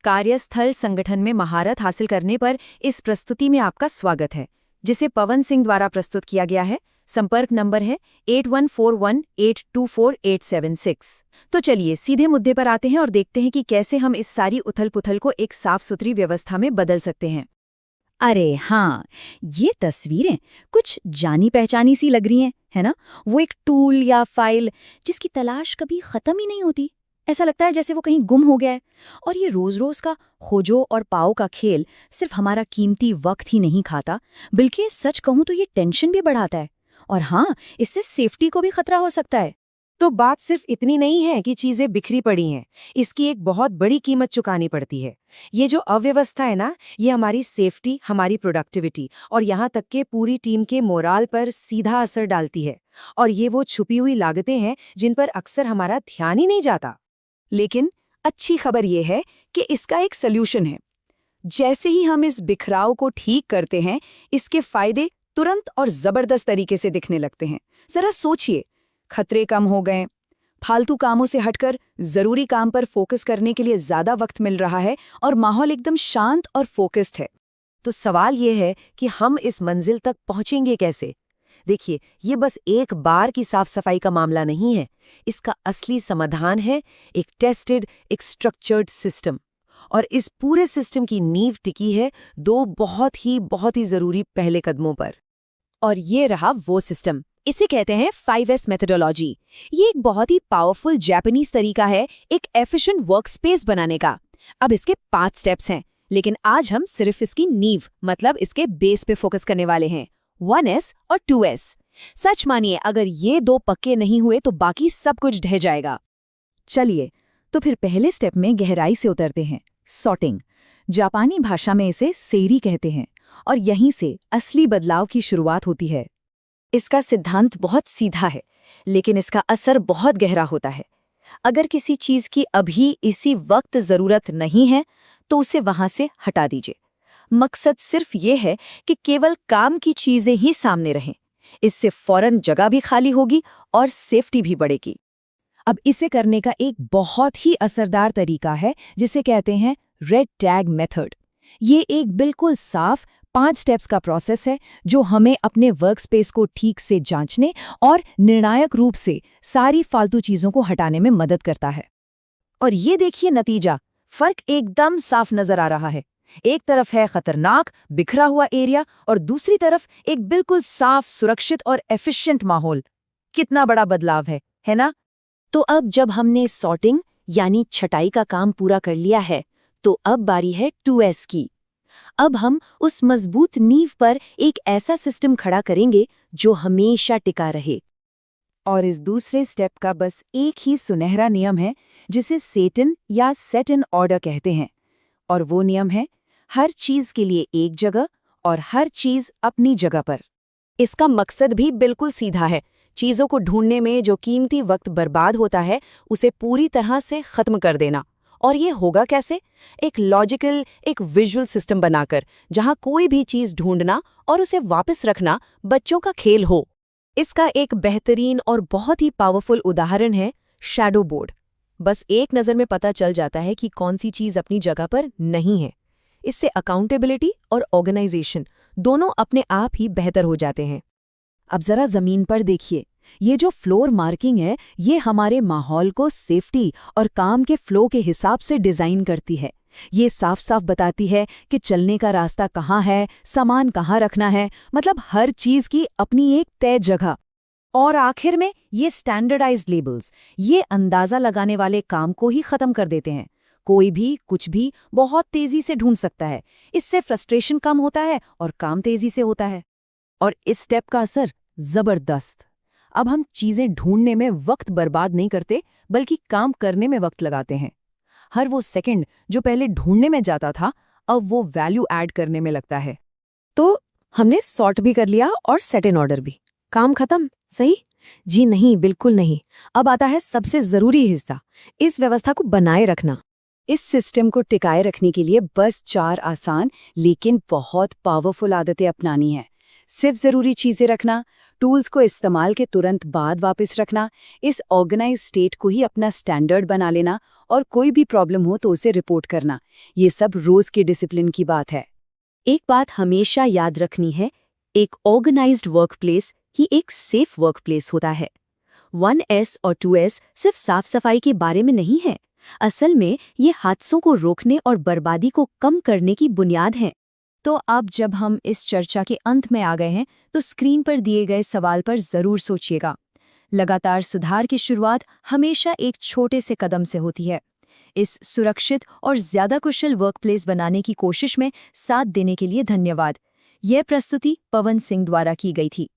कार्यस्थल संगठन में महारत हासिल करने पर इस प्रस्तुति में आपका स्वागत है, जिसे पवन सिंह द्वारा प्रस्तुत किया गया है। संपर्क नंबर है 8141824876। तो चलिए सीधे मुद्दे पर आते हैं और देखते हैं कि कैसे हम इस सारी उथल-पुथल को एक साफ सुथरी व्यवस्था में बदल सकते हैं। अरे हाँ, ये तस्वीरें कुछ जानी पहचानी सी लग रही हैं, है ना? वो एक टूल या फाइल जिसकी तलाश कभी खत्म ही नहीं होती। ऐसा लगता है जैसे वो कहीं गुम हो गया है। और ये रोज रोज का खोजो और पाओ का खेल सिर्फ हमारा कीमती वक्त ही नहीं खाता, बल्कि सच कहूं तो ये टेंशन भी बढ़ाता है। और हाँ, इससे सेफ्टी को भी खतरा हो सकता है। तो बात सिर्फ इतनी नहीं है कि चीजें बिखरी पड़ी हैं, इसकी एक बहुत बड़ी कीमत चुकानी पड़ती है। ये जो अव्यवस्था है ना, ये हमारी सेफ्टी, हमारी प्रोडक्टिविटी और यहाँ तक के पूरी टीम के मोराल पर सीधा असर डालती है। और ये वो छुपी हुई लागतें हैं जिन पर अक्सर हमारा ध्यान ही नहीं जाता। लेकिन अच्छी खबर ये है कि इसका एक सल्यूशन है। जैसे ही हम इस बिखराव को ठीक करते हैं, इसके फायदे तुरंत और जबरदस्त तरीके से दिखने लगते हैं। जरा सोचिए, खतरे कम हो गए, फालतू कामों से हटकर जरूरी काम पर फोकस करने के लिए ज्यादा वक्त मिल रहा है और माहौल एकदम शांत और फोकस्ड है। तो सवाल ये है कि हम इस मंजिल तक पहुंचेंगे कैसे? देखिए, ये बस एक बार की साफ सफाई का मामला नहीं है। इसका असली समाधान है एक टेस्टेड, एक स्ट्रक्चर्ड सिस्टम। और इस पूरे सिस्टम की नींव टिकी है दो बहुत ही जरूरी पहले कदमों पर। और ये रहा वो सिस्टम। इसे कहते हैं 5S मेथोडोलॉजी। ये एक बहुत ही पावरफुल जापानीज तरीका है एक एफिशिएंट वर्कस्पेस बनाने का। अब इसके 5 स्टेप्स हैं, लेकिन आज हम सिर्फ इसकी नींव मतलब इसके बेस पे फोकस करने वाले हैं। 1S और 2S। सच मानिए, अगर ये 2 पक्के नहीं हुए तो बाकी सब कुछ ढह जाएगा। चलिए, तो फिर पहले स्टेप में गहराई से उतरते हैं। सॉर्टिंग। जापानी भाषा में इसे सेरी कहते हैं और यहीं से असली बदलाव की शुरुआत होती है। इसका सिद्धांत बहुत सीधा है, लेकिन इसका असर बहुत गहरा होता है। अगर किसी चीज की अभी इसी वक्त जरूरत नहीं है, तो उसे वहां से हटा दीजिए। मकसद सिर्फ ये है कि केवल काम की चीजें ही सामने रहें। इससे फौरन जगह भी खाली होगी और सेफ्टी भी बढ़ेगी। अब इसे करने का एक बहुत ही असरदार तरीका है जिसे कहते हैं रेड टैग मेथड। ये एक बिल्कुल साफ 5 स्टेप्स का प्रोसेस है जो हमें अपने वर्कस्पेस को ठीक से जांचने और निर्णायक रूप से सारी फालतू चीजों को हटाने में मदद करता है। और ये देखिए नतीजा, फर्क एकदम साफ नजर आ रहा है। एक तरफ है खतरनाक बिखरा हुआ एरिया और दूसरी तरफ एक बिल्कुल साफ, सुरक्षित और एफिशिएंट माहौल। कितना बड़ा बदलाव है ना? तो अब जब हमने सॉर्टिंग यानी छटाई का काम पूरा कर लिया है, तो अब बारी है 2S की। अब हम उस मजबूत नींव पर एक ऐसा सिस्टम खड़ा करेंगे जो हमेशा टिका रहे। और इस दूसरे स्टेप का बस एक ही सुनहरा नियम है जिसे सेट इन ऑर्डर कहते हैं। और वो नियम है हर चीज के लिए एक जगह और हर चीज अपनी जगह पर। इसका मकसद भी बिल्कुल सीधा है। चीजों को ढूंढने में जो कीमती वक्त बर्बाद होता है, उसे पूरी तरह से खत्म कर देना। और ये होगा कैसे? एक लॉजिकल, एक विजुअल सिस्टम बनाकर, जहां कोई भी चीज ढूंढना और उसे वापस रखना बच्चों का खेल हो। इसका एक बेहतरीन और बहुत ही पावरफुल उदाहरण है शैडो बोर्ड। बस एक नज़र में पता चल जाता है कि कौन सी चीज़ अपनी जगह पर नहीं है। इससे अकाउंटेबिलिटी और ऑर्गेनाइजेशन दोनों अपने आप ही बेहतर हो जाते हैं। अब जरा जमीन पर देखिए, ये जो फ्लोर मार्किंग है, ये हमारे माहौल को सेफ्टी और काम के फ्लो के हिसाब से डिजाइन करती है। ये साफ साफ बताती है कि चलने का रास्ता कहाँ है, सामान कहाँ रखना है, मतलब हर चीज की अपनी एक तय जगह। और आखिर में ये स्टैंडर्डाइज्ड लेबल्स, ये अंदाजा लगाने वाले काम को ही खत्म कर देते हैं। कोई भी कुछ भी बहुत तेजी से ढूंढ सकता है। इससे फ्रस्ट्रेशन कम होता है और काम तेजी से होता है। और इस स्टेप का असर जबरदस्त। अब हम चीजें ढूंढने में वक्त बर्बाद नहीं करते, बल्कि काम करने में वक्त लगाते हैं। हर वो सेकंड जो पहले ढूंढने में जाता था, अब वो वैल्यू ऐड करने में लगता है। तो हमने सॉर्ट भी कर लिया और सेट इन ऑर्डर भी। काम खत्म, सही? जी नहीं, बिल्कुल नहीं। अब आता है सबसे जरूरी हिस्सा, इस व्यवस्था को बनाए रखना। इस सिस्टम को टिकाए रखने के लिए बस 4 आसान लेकिन बहुत पावरफुल आदतें अपनानी है। सिर्फ ज़रूरी चीज़ें रखना, टूल्स को इस्तेमाल के तुरंत बाद वापस रखना, इस ऑर्गेनाइज स्टेट को ही अपना स्टैंडर्ड बना लेना और कोई भी प्रॉब्लम हो तो उसे रिपोर्ट करना, ये सब रोज़ के डिसिप्लिन की बात है। एक बात हमेशा याद रखनी है, एक ऑर्गेनाइज्ड वर्कप्लेस ही एक सेफ वर्कप्लेस होता है। 1S और 2S सिर्फ साफ सफाई के बारे में नहीं है, असल में ये हादसों को रोकने और बर्बादी को कम करने की बुनियाद है। तो अब जब हम इस चर्चा के अंत में आ गए हैं, तो स्क्रीन पर दिए गए सवाल पर ज़रूर सोचिएगा। लगातार सुधार की शुरुआत हमेशा एक छोटे से कदम से होती है। इस सुरक्षित और ज़्यादा कुशल वर्कप्लेस बनाने की कोशिश में साथ देने के लिए धन्यवाद। यह प्रस्तुति पवन सिंह द्वारा की गई थी।